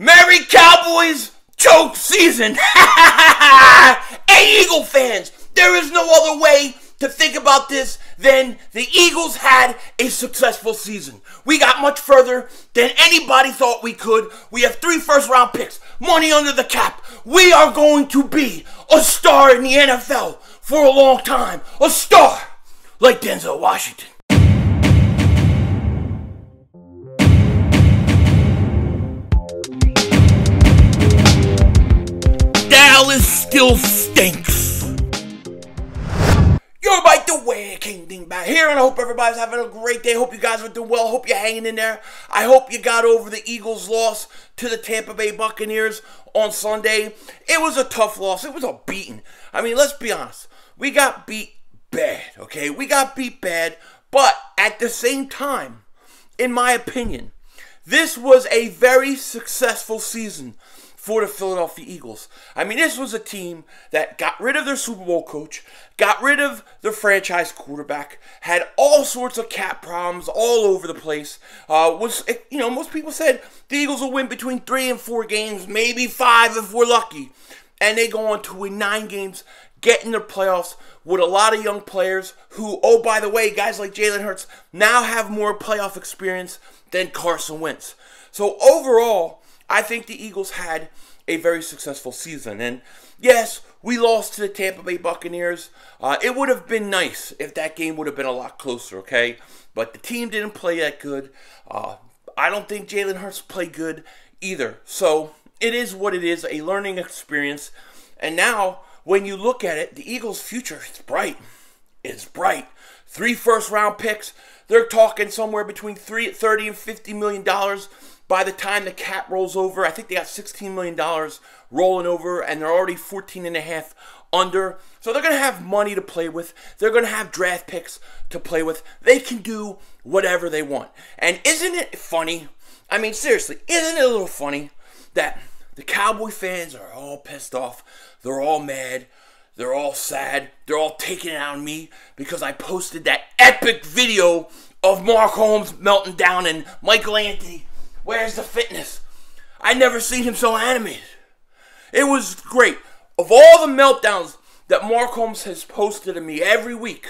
Merry Cowboys choke season. Hey, Eagle fans, there is no other way to think about this than the Eagles had a successful season. We got much further than anybody thought we could. We have 3 first-round picks, money under the cap. We are going to be a star in the NFL for a long time. A star like Denzel Washington. Dallas still stinks. Yo, by the way, King Dingbat here, and I hope everybody's having a great day. Hope you guys are doing well. Hope you're hanging in there. I hope you got over the Eagles' loss to the Tampa Bay Buccaneers on Sunday. It was a tough loss. It was a beating. I mean, let's be honest. We got beat bad, okay? We got beat bad, but at the same time, in my opinion, this was a very successful season for the Philadelphia Eagles. I mean, this was a team that got rid of their Super Bowl coach, got rid of their franchise quarterback, had all sorts of cap problems all over the place. Most people said the Eagles will win between 3 and 4 games, maybe 5 if we're lucky. And they go on to win 9 games, get in the playoffs with a lot of young players who, oh, by the way, guys like Jalen Hurts now have more playoff experience than Carson Wentz. So overall, I think the Eagles had a very successful season. And yes, we lost to the Tampa Bay Buccaneers. It would have been nice if that game would have been a lot closer, okay? But the team didn't play that good. I don't think Jalen Hurts played good either. So it is what it is, a learning experience. And now, when you look at it, the Eagles' future is bright. It's bright. 3 first-round picks. They're talking somewhere between $30 and $50 million. By the time the cap rolls over, I think they got $16 million rolling over, and they're already 14.5 under. So they're going to have money to play with. They're going to have draft picks to play with. They can do whatever they want. And isn't it funny? I mean, seriously, isn't it a little funny that the Cowboy fans are all pissed off? They're all mad. They're all sad. They're all taking it out on me because I posted that epic video of Mark Holmes melting down and Michael Anthony. Where's the fitness? I never seen him so animated. It was great. Of all the meltdowns that Mark Holmes has posted to me every week,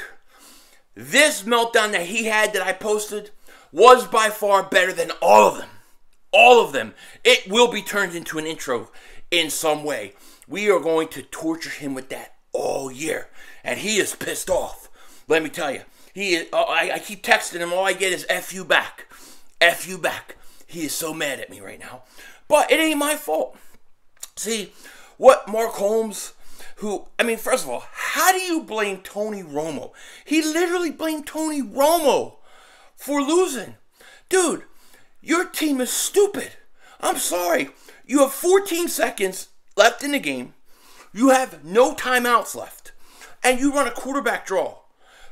this meltdown that he had that I posted was by far better than all of them. All of them. It will be turned into an intro in some way. We are going to torture him with that all year. And he is pissed off. Let me tell you. I keep texting him. All I get is F you back. F you back. He is so mad at me right now. But it ain't my fault. See, what Mark Holmes, first of all, how do you blame Tony Romo? He literally blamed Tony Romo for losing. Dude, your team is stupid. I'm sorry. You have 14 seconds left in the game. You have no timeouts left. And you run a quarterback draw.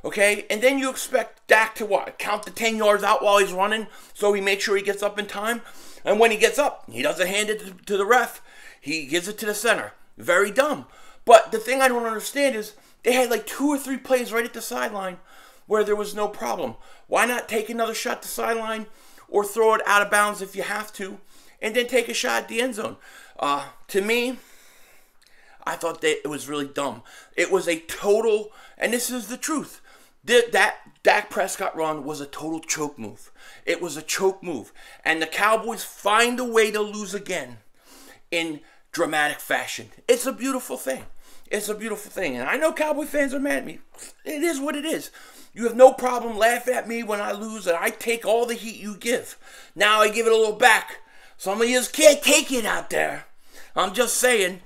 Okay, and then you expect Dak to what? Count the 10 yards out while he's running so he makes sure he gets up in time? And when he gets up, he doesn't hand it to the ref. He gives it to the center. Very dumb. But the thing I don't understand is they had like 2 or 3 plays right at the sideline where there was no problem. Why not take another shot at the sideline or throw it out of bounds if you have to and then take a shot at the end zone? To me, I thought that it was really dumb. It was a total, and this is the truth, that Dak Prescott run was a total choke move. It was a choke move. And the Cowboys find a way to lose again in dramatic fashion. It's a beautiful thing. It's a beautiful thing. And I know Cowboy fans are mad at me. It is what it is. You have no problem laughing at me when I lose, and I take all the heat you give. Now I give it a little back. Some of you can't take it out there. I'm just saying.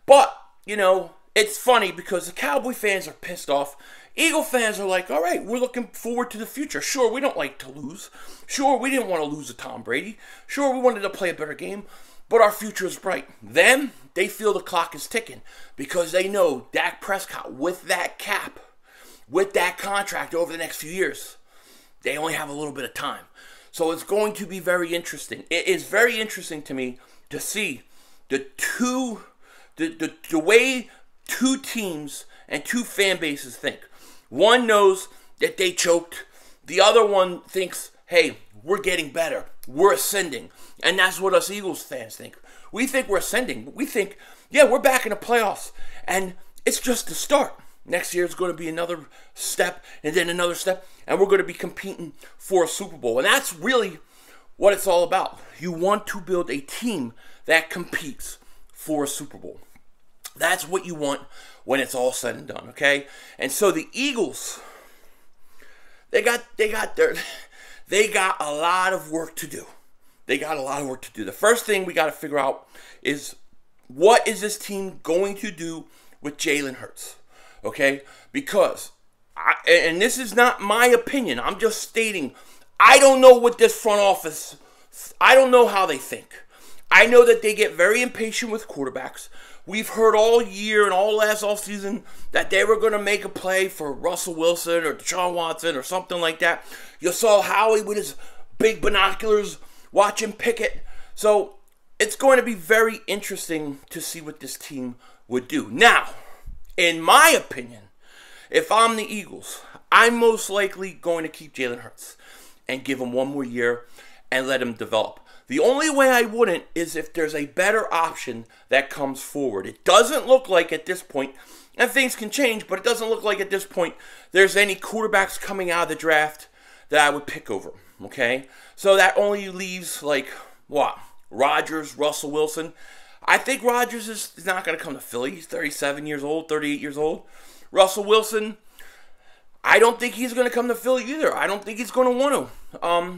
But, it's funny because the Cowboy fans are pissed off. Eagle fans are like, all right, we're looking forward to the future. Sure, we don't like to lose. Sure, we didn't want to lose to Tom Brady. Sure, we wanted to play a better game. But our future is bright. Them, they feel the clock is ticking because they know Dak Prescott, with that cap, with that contract over the next few years, they only have a little bit of time. So it's going to be very interesting. It is very interesting to me to see the way 2 teams and 2 fan bases think. One knows that they choked. The other one thinks, hey, we're getting better. We're ascending. And that's what us Eagles fans think. We think we're ascending. We think, yeah, we're back in the playoffs. And it's just the start. Next year is going to be another step and then another step. And we're going to be competing for a Super Bowl. And that's really what it's all about. You want to build a team that competes for a Super Bowl. That's what you want when it's all said and done, okay? And so the Eagles, they got a lot of work to do. They got a lot of work to do. The first thing we got to figure out is, what is this team going to do with Jalen Hurts? Okay? Because, and this is not my opinion, I'm just stating, I don't know what this front office, I don't know how they think. I know that they get very impatient with quarterbacks. We've heard all year and all last offseason that they were going to make a play for Russell Wilson or Deshaun Watson or something like that. You saw Howie with his big binoculars watching Pickett. So it's going to be very interesting to see what this team would do. Now, in my opinion, if I'm the Eagles, I'm most likely going to keep Jalen Hurts and give him one more year and let him develop. The only way I wouldn't is if there's a better option that comes forward. It doesn't look like at this point, and things can change, but it doesn't look like at this point there's any quarterbacks coming out of the draft that I would pick over, okay? So that only leaves, like, what? Rodgers, Russell Wilson. I think Rodgers is not going to come to Philly. He's 37 years old, 38 years old. Russell Wilson, I don't think he's going to come to Philly either. I don't think he's going to want to.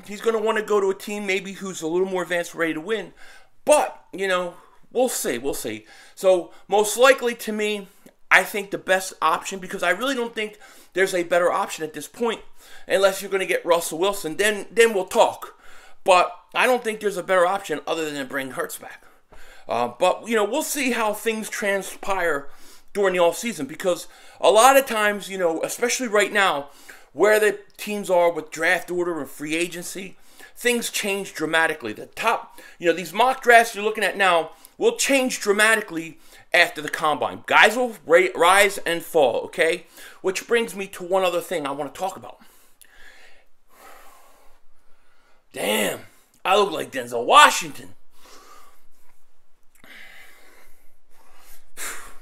He's going to want to go to a team maybe who's a little more advanced, ready to win. But, you know, we'll see. We'll see. So, most likely to me, I think the best option, because I really don't think there's a better option at this point, unless you're going to get Russell Wilson, then we'll talk. But I don't think there's a better option other than bring Hurts back. But, you know, we'll see how things transpire during the offseason, because a lot of times, you know, especially right now, where the teams are with draft order and free agency, things change dramatically. The top, you know, these mock drafts you're looking at now will change dramatically after the combine. Guys will rise and fall, okay? Which brings me to one other thing I want to talk about. Damn, I look like Denzel Washington.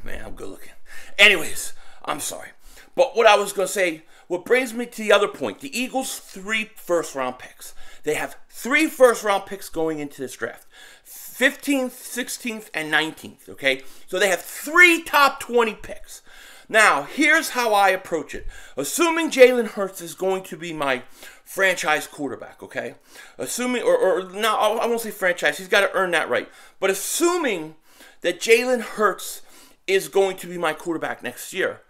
Man, I'm good looking. Anyways, I'm sorry. But what I was going to say, what brings me to the other point, the Eagles' 3 first-round picks. They have 3 first-round picks going into this draft. 15th, 16th, and 19th, okay? So they have 3 top 20 picks. Now, here's how I approach it. Assuming Jalen Hurts is going to be my franchise quarterback, okay? Assuming, or no, I won't say franchise. He's got to earn that right. But assuming that Jalen Hurts is going to be my quarterback next year,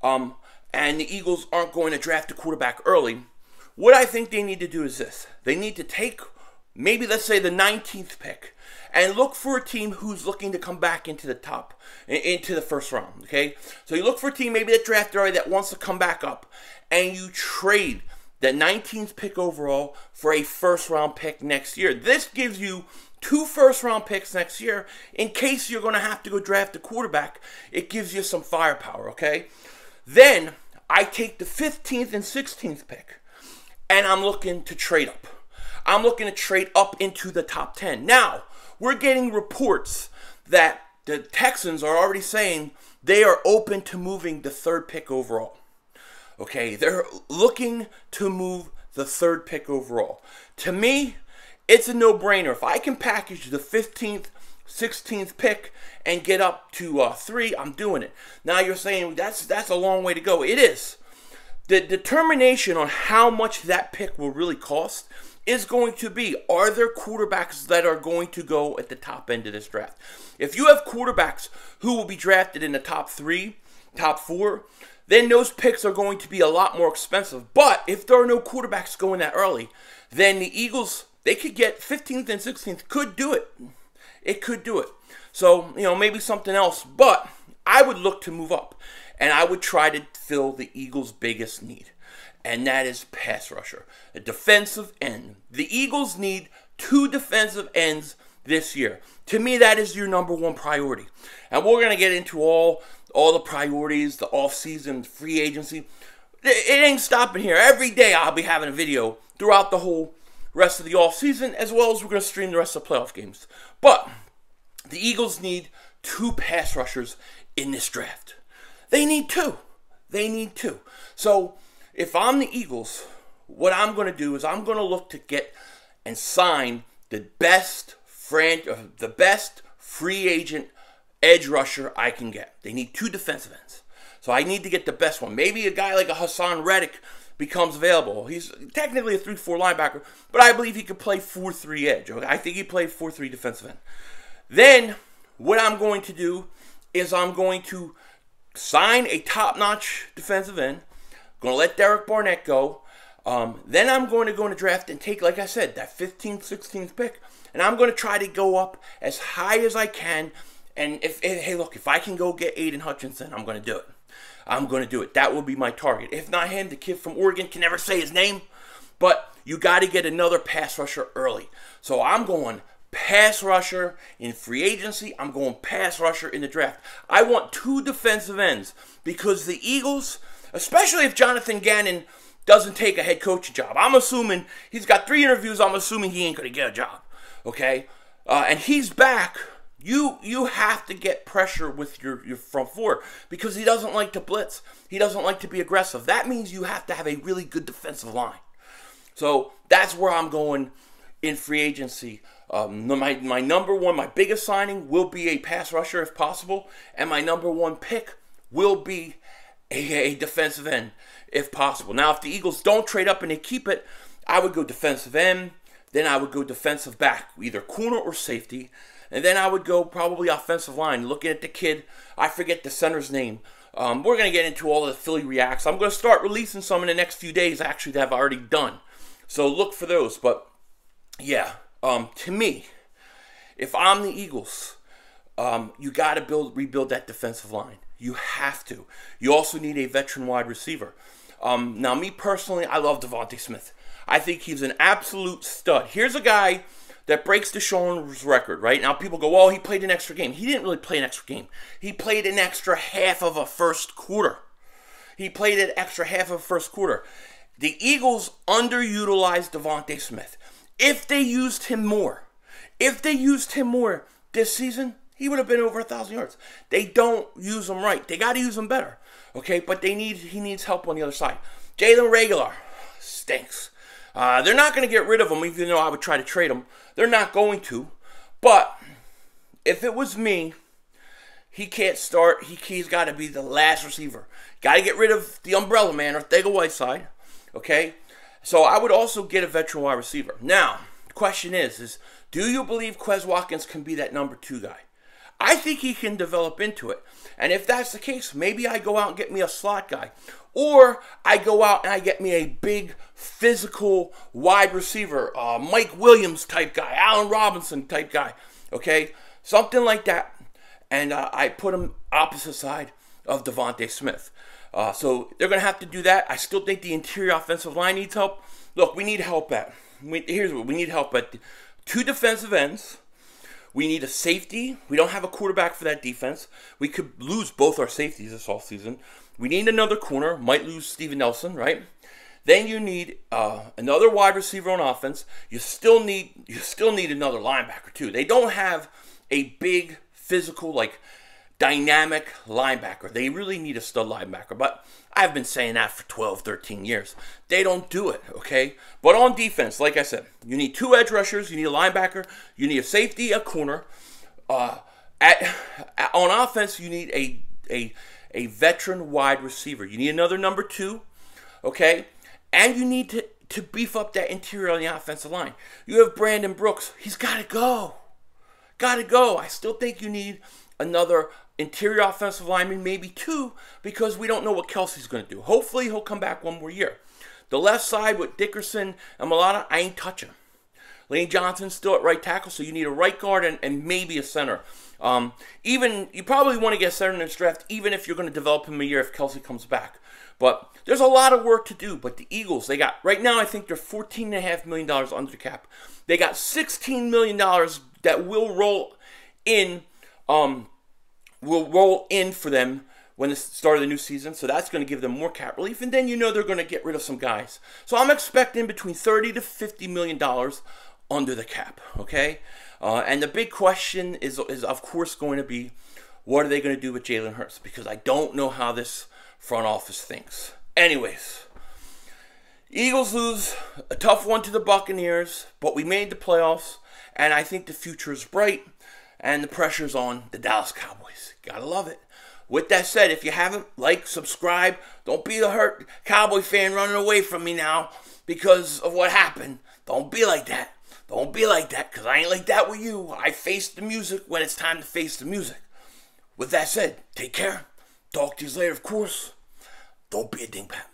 and the Eagles aren't going to draft a quarterback early, what I think they need to do is this. They need to take, maybe let's say the 19th pick, and look for a team who's looking to come back into the first round, okay? So you look for a team maybe that drafted early that wants to come back up, and you trade the 19th pick overall for a first-round pick next year. This gives you 2 first-round picks next year in case you're going to have to go draft a quarterback. It gives you some firepower, okay? Then I take the 15th and 16th pick, and I'm looking to trade up. I'm looking to trade up into the top 10. Now, we're getting reports that the Texans are already saying they are open to moving the 3rd pick overall. Okay, they're looking to move the 3rd pick overall. To me, it's a no-brainer. If I can package the 15th, 16th pick and get up to 3, I'm doing it. Now you're saying that's a long way to go. It is. The determination on how much that pick will really cost is going to be, are there quarterbacks that are going to go at the top end of this draft? If you have quarterbacks who will be drafted in the top 3, top 4, then those picks are going to be a lot more expensive. But if there are no quarterbacks going that early, then the Eagles, they could get 15th and 16th, could do it. It could do it. So, you know, maybe something else. But I would look to move up, and I would try to fill the Eagles' biggest need, and that is pass rusher, a defensive end. The Eagles need 2 defensive ends this year. To me, that is your number 1 priority. And we're going to get into all the priorities, the offseason, free agency. It ain't stopping here. Every day I'll be having a video throughout the whole rest of the offseason, as well as we're going to stream the rest of the playoff games. But the Eagles need 2 pass rushers in this draft. They need 2. They need 2. So if I'm the Eagles, what I'm going to do is I'm going to look to get and sign the best free agent edge rusher I can get. They need 2 defensive ends. So I need to get the best one. Maybe a guy like a Hassan Reddick becomes available. He's technically a 3-4 linebacker, but I believe he could play 4-3 edge. Okay? I think he played 4-3 defensive end. Then what I'm going to do is I'm going to sign a top-notch defensive end. I'm going to let Derek Barnett go. Then I'm going to go in the draft and take, like I said, that 15th, 16th pick. And I'm going to try to go up as high as I can. And hey, look, if I can go get Aiden Hutchinson, I'm going to do it. I'm going to do it. That will be my target. If not him, the kid from Oregon, can never say his name. But you got to get another pass rusher early. So I'm going pass rusher in free agency. I'm going pass rusher in the draft. I want 2 defensive ends because the Eagles, especially if Jonathan Gannon doesn't take a head coaching job. I'm assuming he's got 3 interviews. I'm assuming he ain't going to get a job. Okay? And he's back. You have to get pressure with your front 4 because he doesn't like to blitz. He doesn't like to be aggressive. That means you have to have a really good defensive line. So that's where I'm going in free agency. My number 1, my biggest signing will be a pass rusher if possible. And my number 1 pick will be a defensive end if possible. Now, if the Eagles don't trade up and they keep it, I would go defensive end. Then I would go defensive back, either corner or safety. And then I would go probably offensive line. Looking at the kid, I forget the center's name. We're going to get into all of the Philly reacts. I'm going to start releasing some in the next few days, actually, that I've already done. So look for those. But, yeah, to me, if I'm the Eagles, you got to rebuild that defensive line. You have to. You also need a veteran wide receiver. Now, me personally, I love Devontae Smith. I think he's an absolute stud. Here's a guy that breaks Deshaun's record, right? Now, people go, well, he played an extra game. He didn't really play an extra game. He played an extra half of a first quarter. He played an extra half of a first quarter. The Eagles underutilized Devontae Smith. If they used him more this season, he would have been over 1,000 yards. They don't use him right. They got to use him better, okay? But he needs help on the other side. Jalen Reagor stinks. They're not going to get rid of him, even though I would try to trade him. They're not going to. But if it was me, he can't start. He's got to be the last receiver. Got to get rid of the umbrella man, or Ortega-Whiteside. Okay? So I would also get a veteran wide receiver. Now, the question is do you believe Quez Watkins can be that number 2 guy? I think he can develop into it. And if that's the case, maybe I go out and get me a slot guy. Or I go out and I get me a big physical wide receiver, Mike Williams type guy, Allen Robinson type guy. Okay? Something like that. And I put him opposite side of Devontae Smith. So they're going to have to do that. I still think the interior offensive line needs help. Look, we need help at. Here's what we need help at. 2 defensive ends. We need a safety. We don't have a quarterback for that defense. We could lose both our safeties this offseason. We need another corner. Might lose Steven Nelson, right? Then you need another wide receiver on offense. You still need another linebacker too. They don't have a big physical, like, dynamic linebacker. They really need a stud linebacker. But I've been saying that for 12, 13 years. They don't do it, okay? But on defense, like I said, you need 2 edge rushers. You need a linebacker. You need a safety, a corner. On offense, you need a veteran wide receiver. You need another number 2, okay? And you need to beef up that interior on the offensive line. You have Brandon Brooks. He's got to go. Got to go. I still think you need another interior offensive lineman, maybe 2, because we don't know what Kelsey's going to do. Hopefully, he'll come back 1 more year. The left side with Dickerson and Mulata, I ain't touching. Lane Johnson's still at right tackle, so you need a right guard and maybe a center. You probably want to get a center in this draft, even if you're going to develop him a year if Kelsey comes back. But there's a lot of work to do. But the Eagles, right now I think they're $14.5 million under the cap. They got $16 million that will roll in for them when the start of the new season, so that's going to give them more cap relief, and then they're going to get rid of some guys. So I'm expecting between $30 to $50 million under the cap, okay? And the big question is of course going to be, what are they going to do with Jalen Hurts? Because I don't know how this front office thinks. Anyways, Eagles lose a tough one to the Buccaneers, but we made the playoffs, and I think the future is bright, and the pressure's on the Dallas Cowboys. Gotta love it. With that said, if you haven't, subscribe. Don't be a hurt Cowboy fan running away from me now because of what happened. Don't be like that. Don't be like that, because I ain't like that with you. I face the music when it's time to face the music. With that said, take care. Talk to you later, of course. Don't be a dingbat.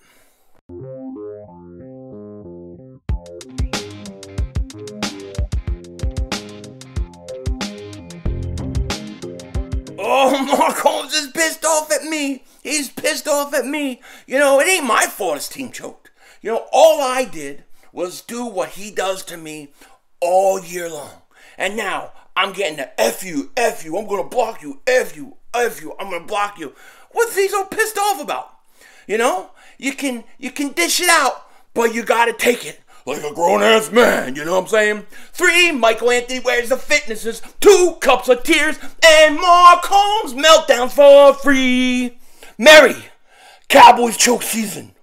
Oh, Mark Holmes is pissed off at me. He's pissed off at me. It ain't my fault his team choked. All I did was do what he does to me all year long. And now I'm getting the F you, I'm going to block you, F you, I'm going to block you. What's he so pissed off about? You can dish it out, but you got to take it like a grown-ass man, you know what I'm saying? 3, Michael Anthony wears the fitnesses. 2, cups of tears. And Mark Holmes meltdowns for free. Merry Cowboys choke season.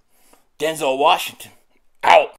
Denzel Washington, out.